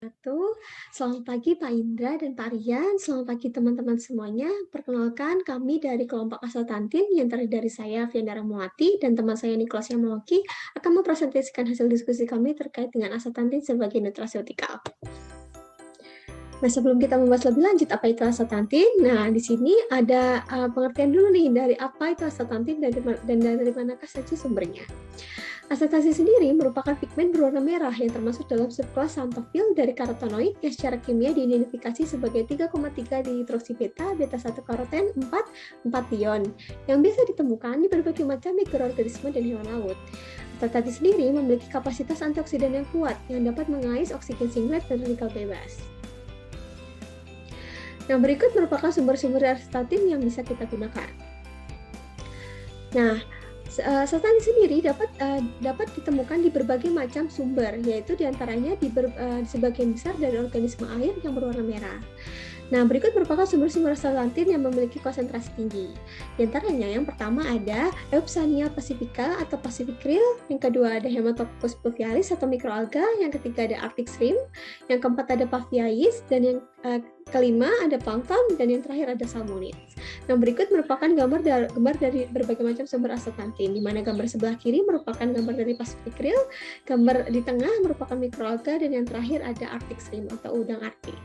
wabarakatuh. Selamat pagi Pak Indra dan Pak Rian. Selamat pagi teman-teman semuanya. Perkenalkan kami dari kelompok astaxanthin yang terdiri dari saya, Fianda Rahmawati, dan teman saya Nicholas Yamawaki akan mempresentasikan hasil diskusi kami terkait dengan astaxanthin sebagai nutraceutikal. Nah, sebelum kita membahas lebih lanjut apa itu astaxanthin, nah di sini ada pengertian dulu nih dari apa itu astaxanthin dan dari manakah saja sumbernya. Astaxanthin sendiri merupakan pigmen berwarna merah yang termasuk dalam subkelas xanthophyll dari karotenoid yang secara kimia diidentifikasi sebagai 3,3 dihidroksibeta beta-1 karoten 4 ion yang biasa ditemukan di berbagai macam mikroorganisme dan hewan laut. Astaxanthin sendiri memiliki kapasitas antioksidan yang kuat yang dapat mengais oksigen singlet dan radikal bebas. Nah, berikut merupakan sumber-sumber astaxanthin yang bisa kita gunakan. Nah, astaxanthin sendiri dapat ditemukan di berbagai macam sumber, yaitu diantaranya sebagian besar dari organisme air yang berwarna merah. Nah, berikut merupakan sumber-sumber astaxanthin yang memiliki konsentrasi tinggi. Di antaranya yang pertama ada Eupsania pacifica atau Pacific krill, yang kedua ada Haematopus pluvialis atau mikroalga, yang ketiga ada Arctic shrimp, yang keempat ada Paviais, dan yang kelima ada plankton, dan yang terakhir ada salmonids. Nah, berikut merupakan gambar dari berbagai macam sumber astaxanthin, di mana gambar sebelah kiri merupakan gambar dari Pacific krill, gambar di tengah merupakan mikroalga, dan yang terakhir ada Arctic shrimp atau udang Arktik.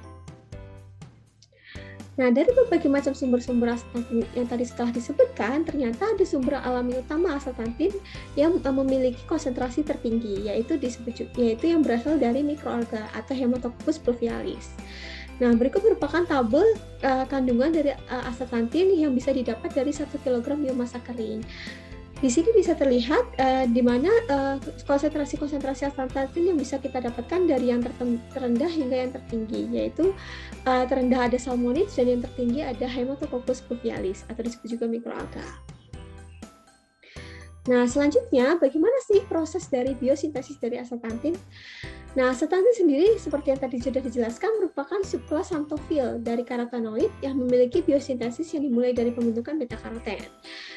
Nah, dari berbagai macam sumber-sumber astaxanthin yang tadi setelah disebutkan, ternyata ada sumber alami utama astaxanthin yang memiliki konsentrasi tertinggi, yaitu yang berasal dari mikroalga atau Haematopus pluvialis. Nah, berikut merupakan tabel kandungan dari astaxanthin yang bisa didapat dari 1 kg biomasa kering. Di sini bisa terlihat di mana konsentrasi-konsentrasi astaxanthin yang bisa kita dapatkan dari yang terendah hingga yang tertinggi, yaitu terendah ada salmonids dan yang tertinggi ada Haematopus pluvialis atau disebut juga mikroalga. Nah, selanjutnya bagaimana sih proses dari biosintesis dari astaxanthin? Nah, astaxanthin sendiri seperti yang tadi sudah dijelaskan merupakan subkelas xanthophyll dari karotenoid yang memiliki biosintesis yang dimulai dari pembentukan beta-karoten.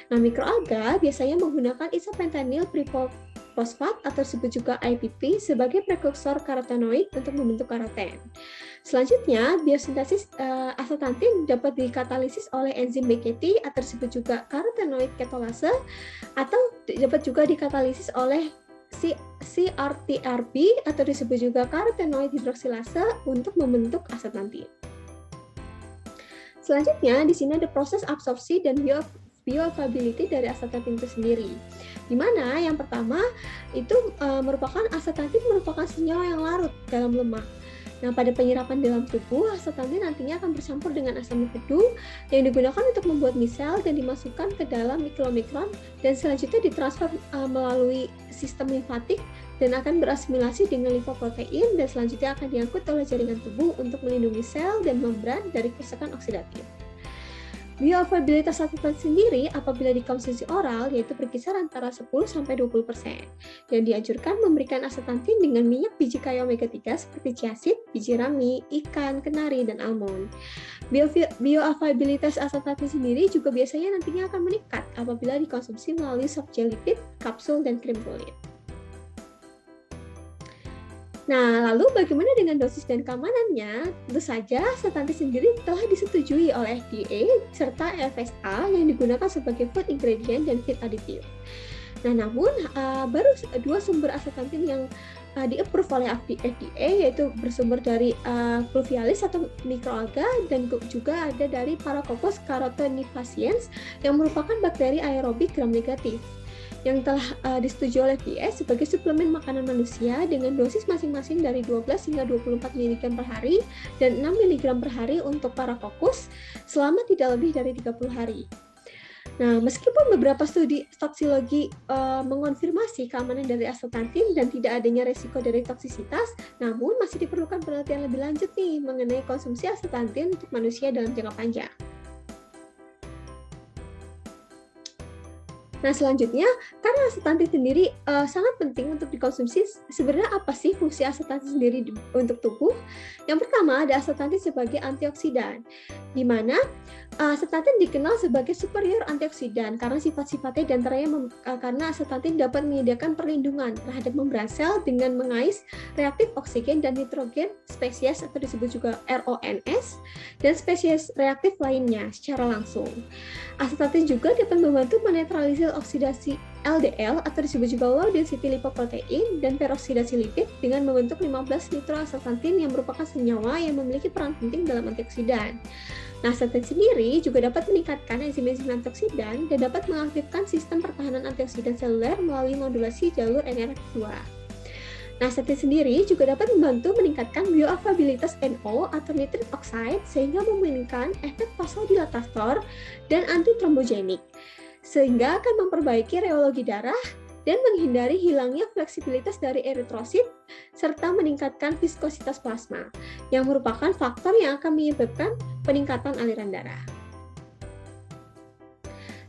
Nah, mikroalga biasanya menggunakan isopentanil fosfat atau disebut juga IPP sebagai prekursor karotenoid untuk membentuk karoten. Selanjutnya, biosintesis astaxanthin dapat dikatalisis oleh enzim BKT atau disebut juga karotenoid ketolase atau dapat juga dikatalisis oleh CRTRP atau disebut juga karotenoid hidroksilase untuk membentuk astaxanthin. Selanjutnya, di sini ada proses absorpsi dan bioavailability dari astaxanthin itu sendiri. Di mana yang pertama itu astaxanthin merupakan senyawa yang larut dalam lemak. Nah, pada penyerapan dalam tubuh, astaxanthin nantinya akan bercampur dengan asam mefedu yang digunakan untuk membuat misel dan dimasukkan ke dalam mikromikron dan selanjutnya ditransfer melalui sistem limfatik dan akan berasimilasi dengan lipoprotein dan selanjutnya akan diangkut oleh jaringan tubuh untuk melindungi sel dan membran dari kerusakan oksidatif. Bioavailabilitas astaxanthin sendiri apabila dikonsumsi oral yaitu berkisar antara 10-20%. Dan dianjurkan memberikan astaxanthin dengan minyak biji kayu omega 3 seperti chiaseed, biji rami, ikan, kenari, dan almond. Bioavailabilitas astaxanthin sendiri juga biasanya nantinya akan meningkat apabila dikonsumsi melalui soft gel lipid, kapsul, dan krim kulit. Nah, lalu bagaimana dengan dosis dan keamanannya? Tentu saja, astaxanthin sendiri telah disetujui oleh FDA serta FSA yang digunakan sebagai food ingredient dan feed additive. Nah, namun baru dua sumber astaxanthin yang di-approve oleh FDA yaitu bersumber dari pluvialis atau mikroalga dan juga ada dari Paracoccus carotenifasciens yang merupakan bakteri aerobik gram negatif yang telah disetujui oleh FDA sebagai suplemen makanan manusia dengan dosis masing-masing dari 12 hingga 24 mg per hari dan 6 mg per hari untuk Paracoccus selama tidak lebih dari 30 hari. Nah, meskipun beberapa studi toksologi mengonfirmasi keamanan dari astaxanthin dan tidak adanya resiko dari toksisitas, namun masih diperlukan penelitian lebih lanjut nih mengenai konsumsi astaxanthin untuk manusia dalam jangka panjang. Nah, selanjutnya, karena astaxanthin sendiri sangat penting untuk dikonsumsi, sebenarnya apa sih fungsi astaxanthin sendiri untuk tubuh? Yang pertama, ada astaxanthin sebagai antioksidan, di mana astaxanthin dikenal sebagai superior antioksidan karena sifat-sifatnya diantaranya karena astaxanthin dapat menyediakan perlindungan terhadap membran sel dengan mengais reaktif oksigen dan nitrogen spesies atau disebut juga RONS dan spesies reaktif lainnya secara langsung. Astaxanthin juga dapat membantu menetralisir oksidasi LDL atau disebut juga low density lipoprotein dan peroksidasi lipid dengan membentuk 15 nitroastaxanthin yang merupakan senyawa yang memiliki peran penting dalam antioksidan. Nah, astaxanthin sendiri juga dapat meningkatkan enzim-enzim antioksidan dan dapat mengaktifkan sistem pertahanan antioksidan seluler melalui modulasi jalur NRF2. Nah, astaxanthin sendiri juga dapat membantu meningkatkan bioavailabilitas NO atau nitric oxide sehingga memiliki efek vasodilatator dan antitrombogenik, sehingga akan memperbaiki reologi darah dan menghindari hilangnya fleksibilitas dari eritrosit serta meningkatkan viskositas plasma yang merupakan faktor yang akan menyebabkan peningkatan aliran darah.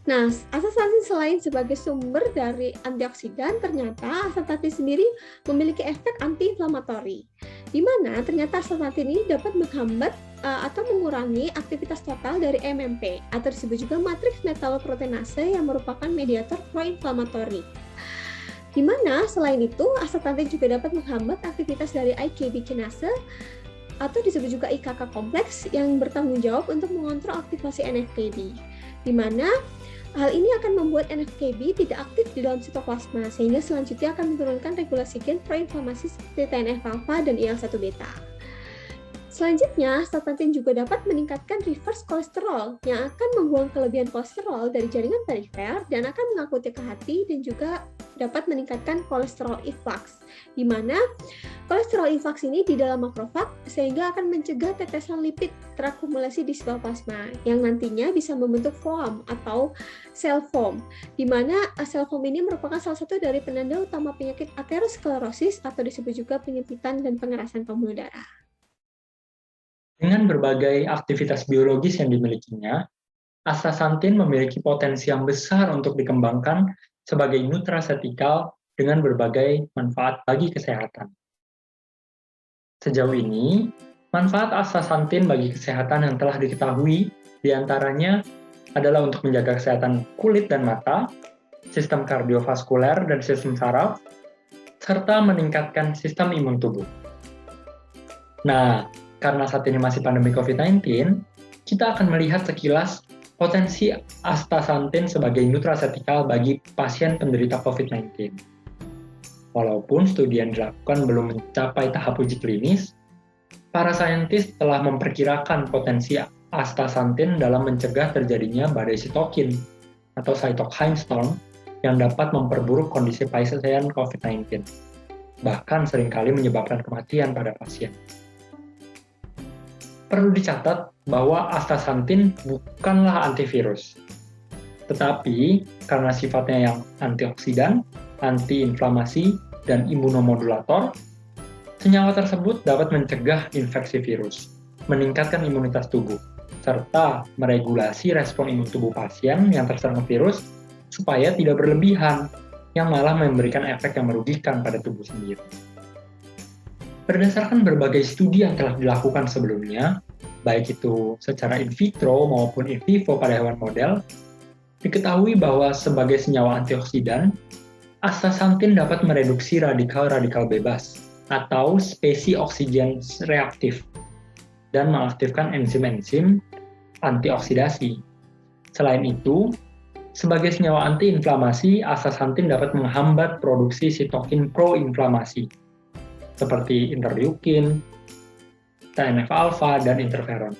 Nah, astaxanthin selain sebagai sumber dari antioksidan, ternyata astaxanthin sendiri memiliki efek anti-inflamatori, di mana ternyata astaxanthin ini dapat menghambat atau mengurangi aktivitas total dari MMP, atau disebut juga matriks metaloproteinase yang merupakan mediator pro-inflamatori. Di mana selain itu, astaxanthin juga dapat menghambat aktivitas dari IKB kinase, atau disebut juga IKK kompleks yang bertanggung jawab untuk mengontrol aktivasi NF-kB, di mana hal ini akan membuat NF-kB tidak aktif di dalam sitoplasma, sehingga selanjutnya akan menurunkan regulasi gen proinflamasi seperti TNF-alpha dan IL-1-beta. Selanjutnya, astaxanthin juga dapat meningkatkan reverse kolesterol yang akan membuang kelebihan kolesterol dari jaringan perifer dan akan mengangkutnya ke hati dan juga dapat meningkatkan kolesterol efflux, di mana kolesterol efflux ini di dalam makrofag sehingga akan mencegah tetesan lipid terakumulasi di sitoplasma yang nantinya bisa membentuk foam atau sel foam, di mana sel foam ini merupakan salah satu dari penanda utama penyakit aterosklerosis atau disebut juga penyempitan dan pengerasan pembuluh darah. Dengan berbagai aktivitas biologis yang dimilikinya, astaxanthin memiliki potensi yang besar untuk dikembangkan sebagai nutrasetikal dengan berbagai manfaat bagi kesehatan. Sejauh ini, manfaat astaxanthin bagi kesehatan yang telah diketahui diantaranya adalah untuk menjaga kesehatan kulit dan mata, sistem kardiovaskuler dan sistem saraf, serta meningkatkan sistem imun tubuh. Nah, karena saat ini masih pandemi COVID-19, kita akan melihat sekilas potensi astaxanthin sebagai nutrasetikal bagi pasien penderita COVID-19. Walaupun studi yang dilakukan belum mencapai tahap uji klinis, para saintis telah memperkirakan potensi astaxanthin dalam mencegah terjadinya badai sitokin atau cytokine storm yang dapat memperburuk kondisi pasien COVID-19, bahkan seringkali menyebabkan kematian pada pasien. Perlu dicatat bahwa astaxanthin bukanlah antivirus, tetapi karena sifatnya yang antioksidan, antiinflamasi, dan imunomodulator, senyawa tersebut dapat mencegah infeksi virus, meningkatkan imunitas tubuh, serta meregulasi respon imun tubuh pasien yang terserang virus supaya tidak berlebihan, yang malah memberikan efek yang merugikan pada tubuh sendiri. Berdasarkan berbagai studi yang telah dilakukan sebelumnya, baik itu secara in vitro maupun in vivo pada hewan model, diketahui bahwa sebagai senyawa antioksidan, astaxanthin dapat mereduksi radikal-radikal bebas atau spesies oksigen reaktif dan mengaktifkan enzim-enzim antioksidasi. Selain itu, sebagai senyawa antiinflamasi, astaxanthin dapat menghambat produksi sitokin pro-inflamasi seperti interleukin, TNF-alpha, dan interferon,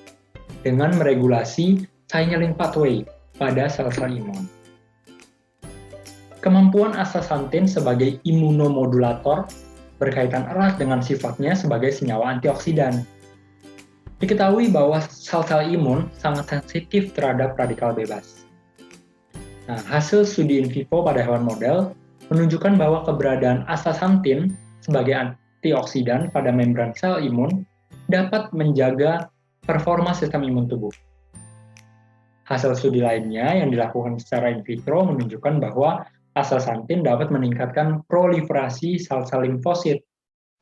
dengan meregulasi signaling pathway pada sel-sel imun. Kemampuan astaxanthin sebagai imunomodulator berkaitan erat dengan sifatnya sebagai senyawa antioksidan. Diketahui bahwa sel-sel imun sangat sensitif terhadap radikal bebas. Nah, hasil studi in vivo pada hewan model menunjukkan bahwa keberadaan astaxanthin sebagai antioksidan pada membran sel imun dapat menjaga performa sistem imun tubuh. Hasil studi lainnya yang dilakukan secara in vitro menunjukkan bahwa astaxanthin dapat meningkatkan proliferasi sel-sel limfosit,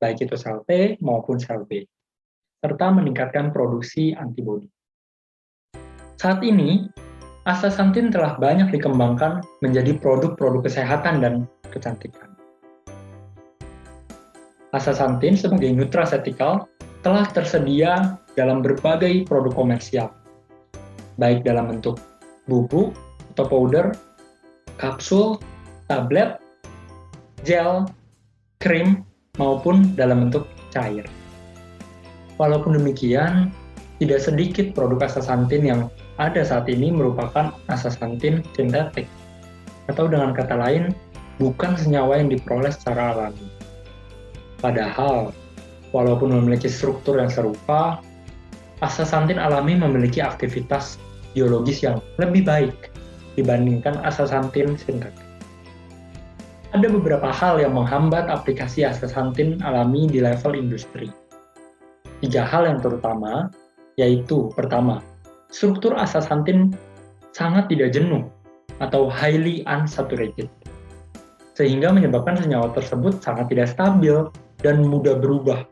baik itu sel T maupun sel B, serta meningkatkan produksi antibodi. Saat ini, astaxanthin telah banyak dikembangkan menjadi produk-produk kesehatan dan kecantikan. Astaxanthin sebagai nutraceutical telah tersedia dalam berbagai produk komersial, baik dalam bentuk bubuk atau powder, kapsul, tablet, gel, krim, maupun dalam bentuk cair. Walaupun demikian, tidak sedikit produk astaxanthin yang ada saat ini merupakan astaxanthin sintetik, atau dengan kata lain, bukan senyawa yang diperoleh secara alami. Padahal, walaupun memiliki struktur yang serupa, astaxanthin alami memiliki aktivitas biologis yang lebih baik dibandingkan astaxanthin sintetik. Ada beberapa hal yang menghambat aplikasi astaxanthin alami di level industri. 3 hal yang terutama, yaitu pertama, struktur astaxanthin sangat tidak jenuh atau highly unsaturated, sehingga menyebabkan senyawa tersebut sangat tidak stabil dan mudah berubah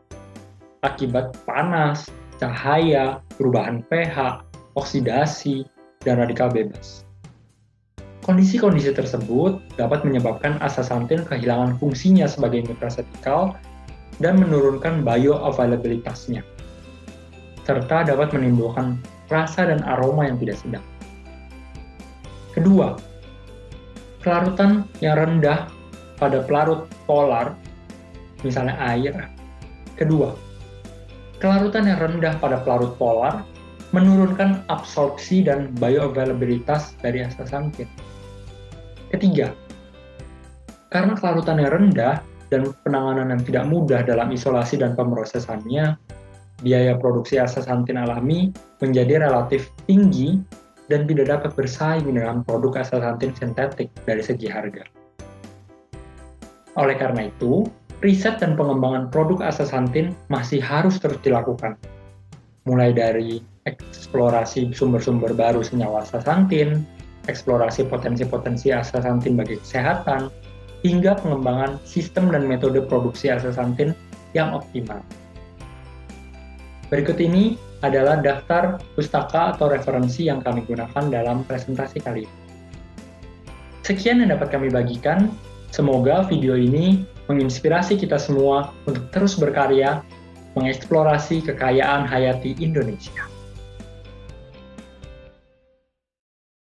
akibat panas, cahaya, perubahan pH, oksidasi, dan radikal bebas. Kondisi-kondisi tersebut dapat menyebabkan astaxanthin kehilangan fungsinya sebagai nutraceutical dan menurunkan bioavailabilitasnya, serta dapat menimbulkan rasa dan aroma yang tidak sedap. Kedua, kelarutan yang rendah pada pelarut polar, misalnya air. Kedua, kelarutan yang rendah pada pelarut polar menurunkan absorpsi dan bioavailabilitas dari astaxanthin. Ketiga, karena kelarutan yang rendah dan penanganan yang tidak mudah dalam isolasi dan pemrosesannya, biaya produksi astaxanthin alami menjadi relatif tinggi dan tidak dapat bersaing dengan produk astaxanthin sintetik dari segi harga. Oleh karena itu, riset dan pengembangan produk astaxanthin masih harus terus dilakukan, mulai dari eksplorasi sumber-sumber baru senyawa astaxanthin, eksplorasi potensi-potensi astaxanthin bagi kesehatan, hingga pengembangan sistem dan metode produksi astaxanthin yang optimal. Berikut ini adalah daftar pustaka atau referensi yang kami gunakan dalam presentasi kali ini. Sekian yang dapat kami bagikan. Semoga video ini menginspirasi kita semua untuk terus berkarya mengeksplorasi kekayaan hayati Indonesia.